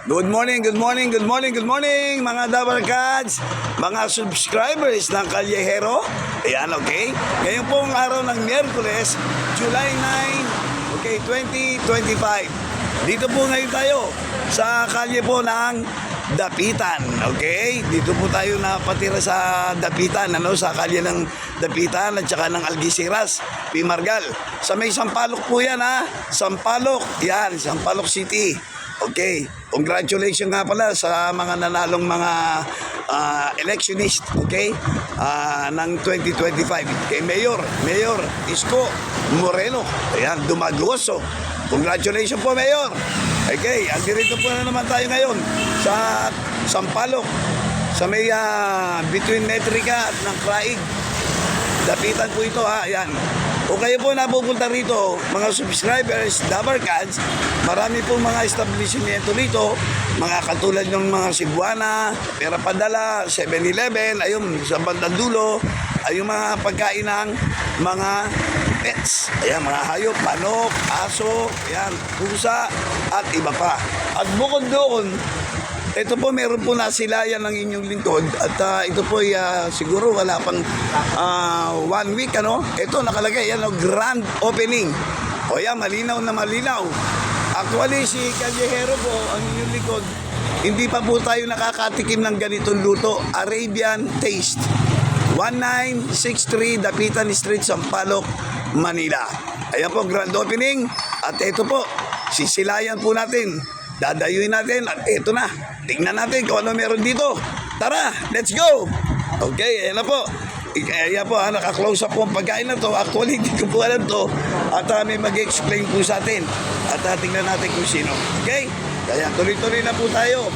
Good morning, good morning, good morning, good morning mga Dabarkads, mga subscribers ng Kalyehero. Ayan, okay? Ngayon po ang araw ng Miyerkules, July 9, okay, 2025. Dito po ngayon tayo sa kalye po ng Dapitan, okay? Dito po tayo napatira sa Dapitan, sa kalye ng Dapitan at saka ng Algeciras, Pimargal. Sa may Sampaloc po yan, Sampaloc, yan, Sampaloc City. Okay, congratulations nga pala sa mga nanalong mga electionist, okay, ng 2025. Kay Mayor Isko Moreno, ayan, Dumagoso. Congratulations po, Mayor. Okay, andito po na naman tayo ngayon sa Sampaloc, sa may between Metrica at ng Craig. Dapitan po ito, ayan. O kayo po napupunta rito, mga subscribers, Dabarkads, marami pong mga establishmento rito, mga katulad ng mga Cebuana, Pera Padala, 7-Eleven, ayun, sa bandang dulo, ay yung mga pagkain ng mga pets, ayan, mga hayop, manok, aso, ayan, pusa, at iba pa. At bukod doon, ito po, meron po nasilayan ng inyong lingkod at ito po siguro wala pang 1 week, Ito nakalagay, grand opening. O yan, malinaw na malinaw. Actually, si Kalyehero po, ang inyong lingkod, hindi pa po tayo nakakatikim ng ganitong luto. Arabian Taste. 1963 Dapitan Street, Sampaloc, Manila. Ayan po, grand opening. At ito po, sisilayan po natin. Dadayuin natin at ito na. Tingnan natin kung ano meron dito. Tara, let's go! Okay, ayan na po. Ayan po, naka-close up po ang pagkain na to. Actually, hindi ko po alam to. At may mag-explain po sa atin. At tingnan natin kung sino. Okay? Kaya tuloy-tuloy na po tayo.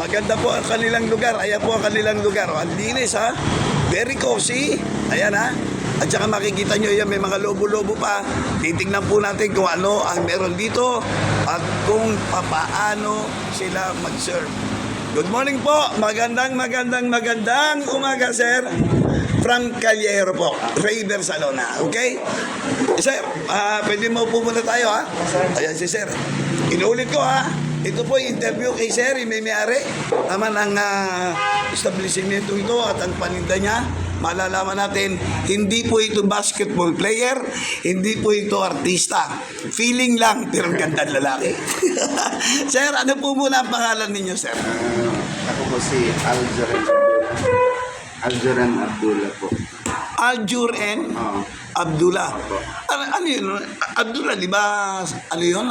Maganda po ang kanilang lugar. Ayan po ang kanilang lugar. Ang linis, Very cozy. Ayan, At saka makikita nyo yan, may mga lobo-lobo pa. Titignan po natin kung ano ang meron dito at kung paano sila mag-serve. Good morning po. Magandang umaga, sir. From Kalyehero po, Raver Salona. Okay? Sir, pwede mo po muna tayo, Ayan si sir. Inuulit ko, Ito po yung interview kay sir, may may-ari naman ang establishment ito at ang paninda niya. Malalaman natin, hindi po ito basketball player, hindi po ito artista. Feeling lang, pero gandang lalaki. Sir, ano po muna ang pangalan ninyo, sir? Ako po si Aljuran Abdullah po. Aljuran Abdullah. Ano yun? Abdullah, di ba? Ano yun?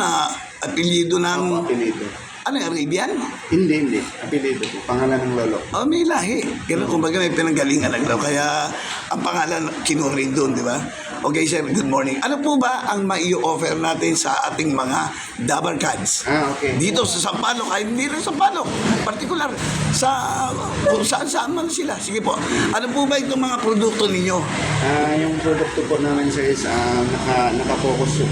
Apelyido ng... Apelido. Ano yung Arabian? Hindi. Apelido po. Pangalan ng lolo. May lahi. Ganun, kumbaga may pinanggalingan lang daw. Kaya ang pangalan kinurin doon, di ba? Okay, sir, good morning. Ano po ba ang mai-offer natin sa ating mga Dabarkads? Okay. Dito sa Sampaloc, ay hindi rin Sampaloc. Particular, sa kung saan man sila. Sige po. Ano po ba itong mga produkto ninyo? Yung produkto po namin sir is nakapokus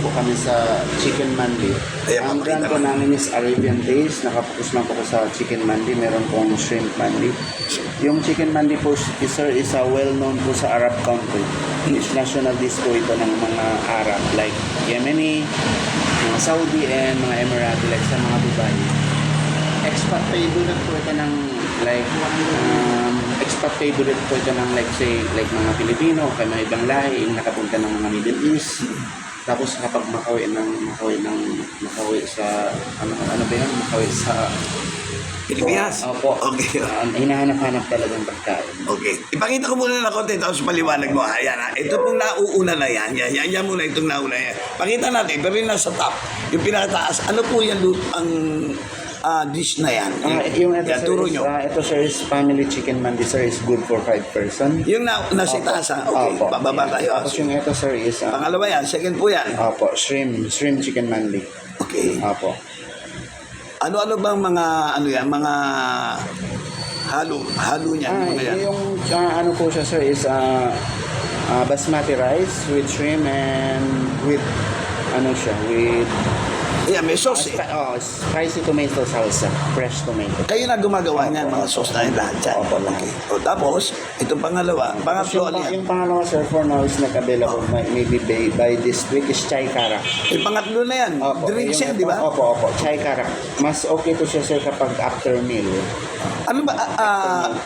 po kami sa chicken mandi. Ang brand po namin is Arabian Taste. Nakapokus lang po ko sa chicken mandi. Meron pong shrimp mandi. Yung chicken mandi po sir is well-known po sa Arab country. It's national dish po ito ng mga Arab like Yemeni, mga Saudi, and mga Emirati like sa mga Dubai. Expat favorite po ito ng like say like mga Pilipino, kay mga ibang lahi, nakapunta ng mga Middle East. Tapos kapag makawi sa makawi sa Pilipinas? Opo. Okay. Hinahanap-hanap talagang pagkain. Okay. Ipakita ko muna na konti tapos paliwanag mo. Ayan, Ito pong nauuna na yan. Yan muna itong nauna yan. Pakita natin, pero yun nasa top. Yung pinakataas. Ano po yan ang dish na yan? Yung ito, yan, sir, turo nyo. Ito sir is family chicken mandi sir is good for 5 person. Yung nasa itaas, Okay, Opo. pababa tayo. Tapos yung ito sir is Pangalawa yan, second po yan. Opo, shrimp chicken mandi. Okay. Opo. Ano bang mga mga halo niya? Yung ano po siya sir is basmati rice with shrimp and with Ayan, may sauce eh. Spicy tomato salsa. Fresh tomato. Kayo na gumagawa niyan, mga sauce na yun lahat dyan. Opo, lahat. Okay. O tapos, itong pangatlo, ano yan? Yung pangalawa, sir, for now is not-available. Maybe by this week is chai kara. Pangatlo na yan, drinks yan, di ba? Opo. Chai kara. Mas okay to siya, sir, kapag after meal. Ano ba,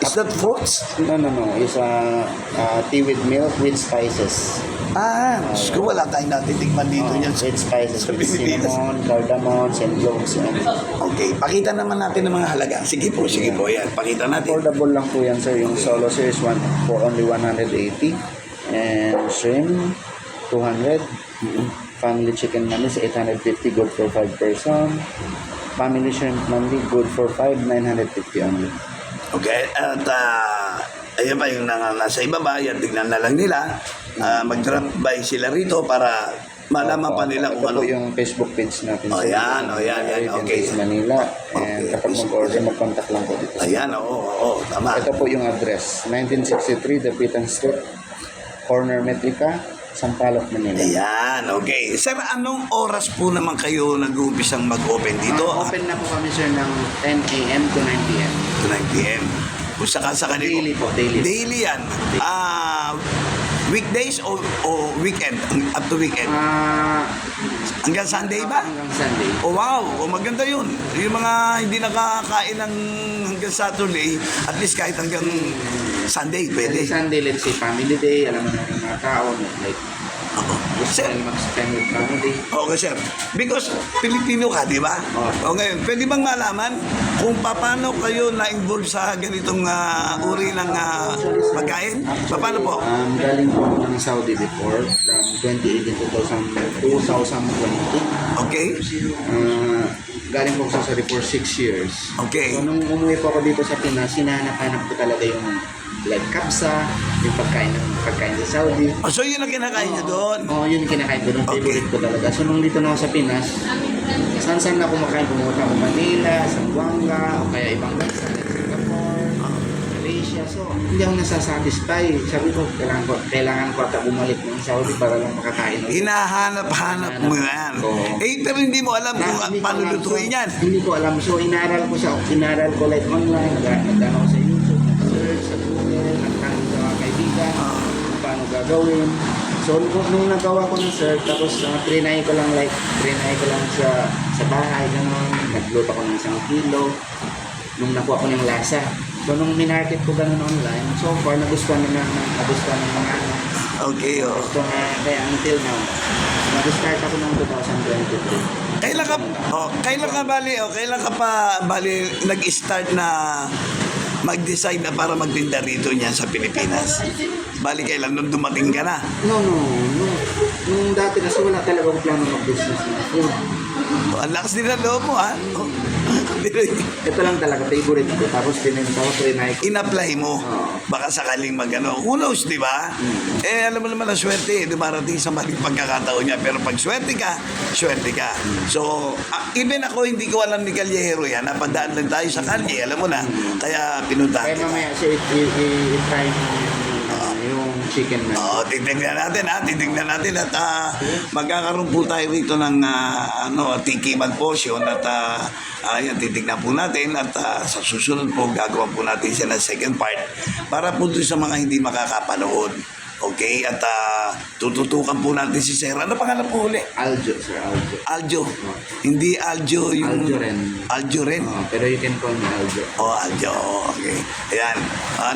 is that fruits? No. It's tea with milk with spices. Diyos ko, wala tayong natitikman dito niyan. With spices, sa with Pilipinas. cinnamon, cardamom, and cloves. Okay, pakita naman natin ng mga halaga. Sige po, yan. Pakita natin. Affordable lang po yan, sir. Yung solo, sir, is for only 180. And shrimp, 200. Family chicken mandi is 850, good for 5 person. Family shrimp mandi, good for 5, 950 only. Okay, at ayan pa yung nasa ibaba, yan, tignan na lang nila. Mag-drop by sila rito para malaman pa nila kung Ito ano. po yung Facebook page natin. Oh, sir. yan, okay. Taste Manila. And Okay. kapag mag-order, mag-contact lang po dito. Ayan, oo, tama. Ito po yung address. 1963, Dapitan Street, Corner Metrica, Sampaloc, Manila. Ayan, okay. Sir, anong oras po naman kayo nag-uumpisang mag-open dito? Open na po kami, sir, ng 10 a.m. to 9 p.m. To 9 p.m. Kung sakasakali po. Daily po, daily. Daily yan. Weekdays o weekend? Up to weekend? Hanggang Sunday ba? Hanggang Sunday. Oh wow, maganda yun. Yung mga hindi nakakain ng hanggang Saturday, at least kahit hanggang Sunday, pwede. Every Sunday, let's say family day, alam mo na yung mga tao, like, gusto Sir, nila mag-spend with family. okay sir. Because Pilipino ka, di ba? O ngayon, pwede bang malaman kung paano kayo na-involve sa ganitong uri ng pagkain? Paano po? Galing po ako ng Saudi before, from 2018 to 2020. Okay? Galing po ako sa Saudi for 6 years. Okay. So, nung umuwi po ako dito sa Pinas, hinahanap-hanap ko talaga yung like kapsa, yung pagkain sa Saudi. Oh, so yun ang kinakain niyo doon? Yun yung kinakain ko doon. Okay. Favorite ko talaga. So, nung dito na ako sa Pinas, saan na kumakain? Pumunta ako Manila, Zamboanga, o kaya ibang bansa, like Singapore, Malaysia. So, hindi ako nasasatisfy. Sabi ko, kailangan ko ata bumalik ng Saudi para lang makakain. Hinahanap-hanap mo yan. Oo. Pero hindi mo alam kung Hindi ko paano alam. lutuin yan. Hindi ko alam. So, inaral ko like online, nag-ano ko sa YouTube, nag-search sa Google, nagtanong sa mga kaibigan, kung paano gagawin. So, nung nagawa ko ng search, tapos trinay ko lang sa bahay, gano'n. Nagluto ko ng 1 kilo. Nung nakuha ko ng lasa. So, nung minarket ko gano'n online, so far, nagustuhan ng mga ano. Okay, oh. So, kaya until now, nag-start ako ng 2023. Kailan ka pa nag-start na mag-decide na para magtinda rito niyan sa Pilipinas? Bali kailan nung dumating ka na? No. Nung dati kasi wala talaga akong plano mag-business na food. Ang lakas din ang loob mo, ha? Ito lang talaga, favorite ko. Tapos trinay ko. In-apply mo. Baka sakaling mag-ano. Who knows, di ba? Alam mo naman ang swerte, dumarating sa maling pagkakataon niya. Pero pag swerte ka. So, even ako, hindi ko alam ni Calyejero yan. Napadaan lang tayo sa kalye, alam mo na. Kaya pinunta Kaya kita. mamaya, so i-try mo yung chicken man. Titignan natin at magkakaroon po tayo rito ng tikiman portion at ayan, titignan po natin at sa susunod po gagawa po natin siya ng second part para po doon sa mga hindi makakapanood. Okay, at tututukan po natin si Sir. Ano pangalan po uli? Aljo, sir, Aljo. Aljo. Hindi Aljo yung... Aljo rin. Pero you can call me Aljo. Aljo. Okay. Ayan.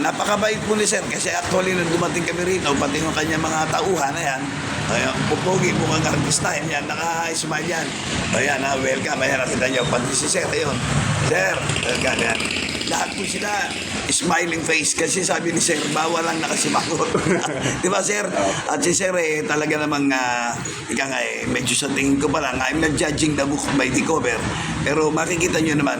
Napakabait po ni Sir kasi actually nung dumating kami rito, pati yung kanya mga tauhan, ayan. Ayan, pupogi po kang artista. Ayan, naka-smile yan. Ayan, welcome. Ayan, nakita niyo. Pati si Sir, ayun. Sir, welcome. Ayan. Lahat po sila smiling face kasi sabi ni Sir, bawal lang nakasimangot. Di ba, Sir? At si Sir, talaga namang, medyo sa tingin ko pa lang, I'm not judging the book by the cover. Pero makikita nyo naman,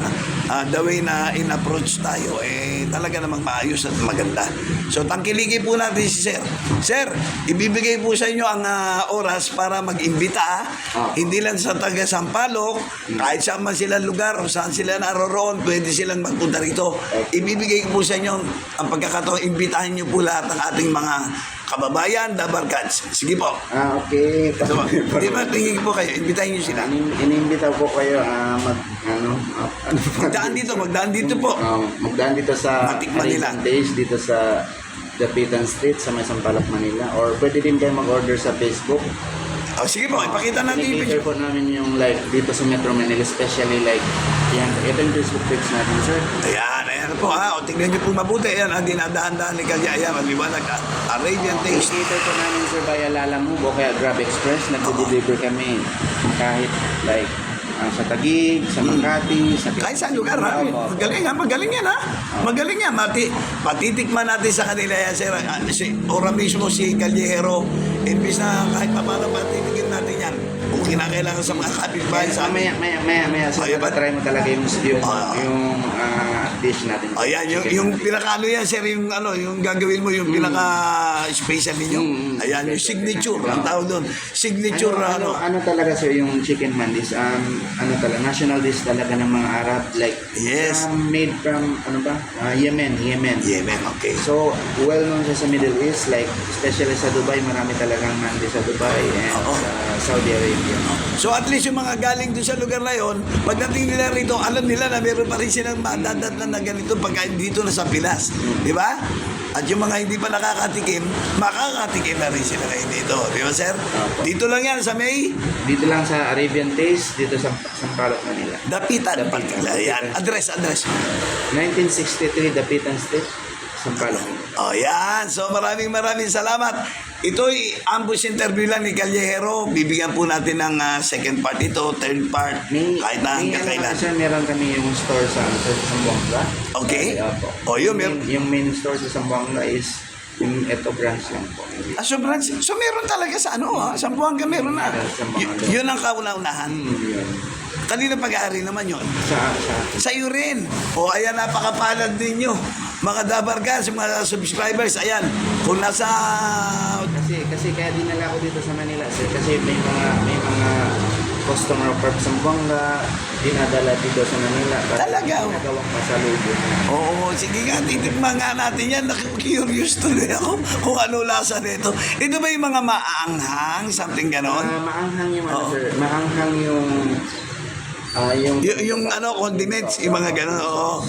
the way na in-approach tayo, talaga namang maayos at maganda. So, tangkiligi po natin si Sir. Sir, ibibigay po sa inyo ang oras para mag-imbita. Hindi lang sa taga Sampaloc, kahit saan man sila lugar o saan sila naroroon, pwede silang magpunta rito. Ibibigay po sa inyo ang pagkakataon, imbitahin niyo po lahat ng ating mga kababayan, Dabarkads. Sige po. Okay. Di ba, tingin po kayo, imbitahin niyo sila. Inimbita po kayo Magdaan dito po. magdaan dito sa Matik, Manila. Arabian Days, dito sa Dapitan Street sa May Sampaloc, Manila. Or pwede din kayo mag-order sa Facebook. Sige po, ipakita natin yung Pinipicture po namin yung like dito sa Metro Manila, especially like yan, ito yung Facebook page natin, sir. Ayan po ha. O, tingnan niyo po mabuti. Ayan, ang dinadaan-daan ni Kalye. Ayan, maliwanag ha. Arabian Taste. Cater po namin, sir, via Lalamove o kaya Grab Express. Nagde-deliver kami kahit like sa Taguig, sa Makati, sa Kahit saan lugar ha. Magaling yan ha. Magaling yan. Patitikman natin sa kanila yan, sir. Ora mismo si Kalyehero. Imbis na kahit pa paano patitigin natin yan. Kung kinakailangan sa mga kapitbahay sa amin. Maya, sir, try mo talaga yung dish natin. Ayan, yung pinaka-ano yan, sir, yung gagawin mo, yung pinaka-special ninyo. Ayan, yung signature, ang tawag doon. Signature, ano talaga, sir, yung chicken mandis, national dish talaga ng mga Arab, like, yes. Made from, Yemen. Yemen, okay. So, well known siya sa Middle East, like, especially sa Dubai, marami talagang mandi sa Dubai and sa Saudi Arabia. So at least yung mga galing doon sa lugar na yon, pagdating nila rito, alam nila na meron pa rin silang madadatnan na ganito pagkain dito na sa Pilas. Di ba? At yung mga hindi pa nakakatikim, makakatikim na rin sila ngayon dito. Di ba, sir? Dito lang yan sa May? Dito lang sa Arabian Taste, dito sa Sampaloc, Manila. Dapitan. Yan. Address. 1963 Dapitan Street, Sampaloc. Yan. So maraming salamat. Ito'y ambush interview lang ni Kalyehero. Bibigyan po natin ng second part ito, third part, kahit na hanggang kailan. Meron kami yung store sa Zamboanga. Okay. Yung main store sa Zamboanga is yung Eto branch lang po. So meron talaga sa Zamboanga meron na. Yun ang kauna-unahan. Kanina pag-aari naman yun. Sa iyo rin. Ayan, napakapalad ninyo. Mga Dabarkads, mga subscribers, ayan. Kung nasa... Kasi kaya dinala ko dito sa Manila, sir. Kasi may mga customer from Zamboanga, dinadala dito sa Manila. Talaga? Nagawang pasalubong. Oo, sige nga, titikman nga natin yan. Curious tuloy ako kung ano lasa nito. Ito ba yung mga maanghang, something ganon? Maanghang yung sir. Maanghang yung condiments, yung mga ganon. Oo.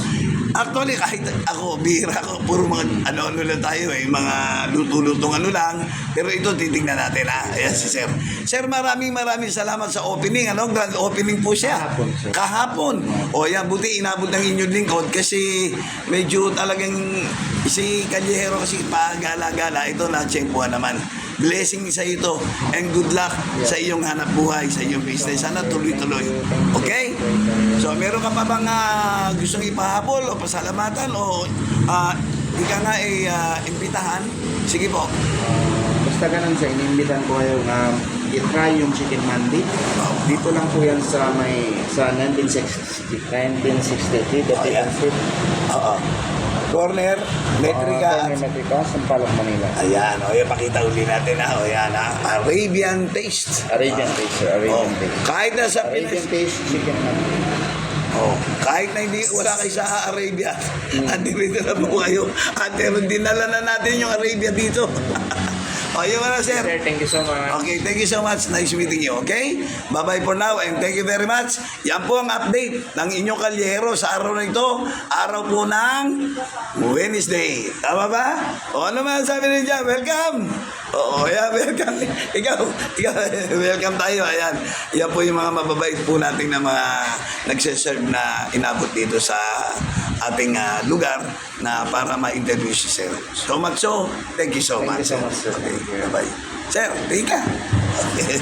Actually, kahit ako, bihira ako, puro mga ano lang tayo mga luto-lutong lang. Pero ito, titingnan natin Ayan si Sir. Sir, maraming salamat sa opening. Grand opening po siya. Kahapon. Yan, buti inabot ng inyong lingkod kasi medyo talagang si Kalyehero kasi pagala-gala. Ito na-tsempuhan naman. Blessing sa ito and good luck sa iyong hanap buhay, sa iyong business. Sana tuloy-tuloy. Okay? So, meron ka pa bang gustong ipahabol o pasalamatan o ika nga imbitahan? Sige po. Basta ganun sa inimbitan ko kayo i-try yung chicken mandi. Dito lang po yan sa 1963 Dapitan Street. Corner Metrica, Sampaloc, Manila. Ayan, pakita uli natin Arabian Taste. Arabian Taste, sir. Arabian Taste. Kahit na sa Arabian Taste, chicken mandi. Kahit na wala kayo sa Arabia, andito na po kayo. At dinala na natin yung Arabia dito. Yun na, sir. Sir, thank you so much. Okay, thank you so much. Nice meeting you, okay? Bye-bye for now and thank you very much. Yan po ang update ng inyong Kalyehero sa araw na ito. Araw po ng Wednesday. Tama ba? Ano man sabi niya? Welcome! Welcome. Ikaw, welcome tayo. Ayan. Yan po yung mga mababait po natin na mga nagsiserve na inabot dito sa ating lugar na para ma-interview si Sir. So much so, thank you so much. Thank you so much, sir. Okay, bye-bye. Sir, tingin ka. Okay.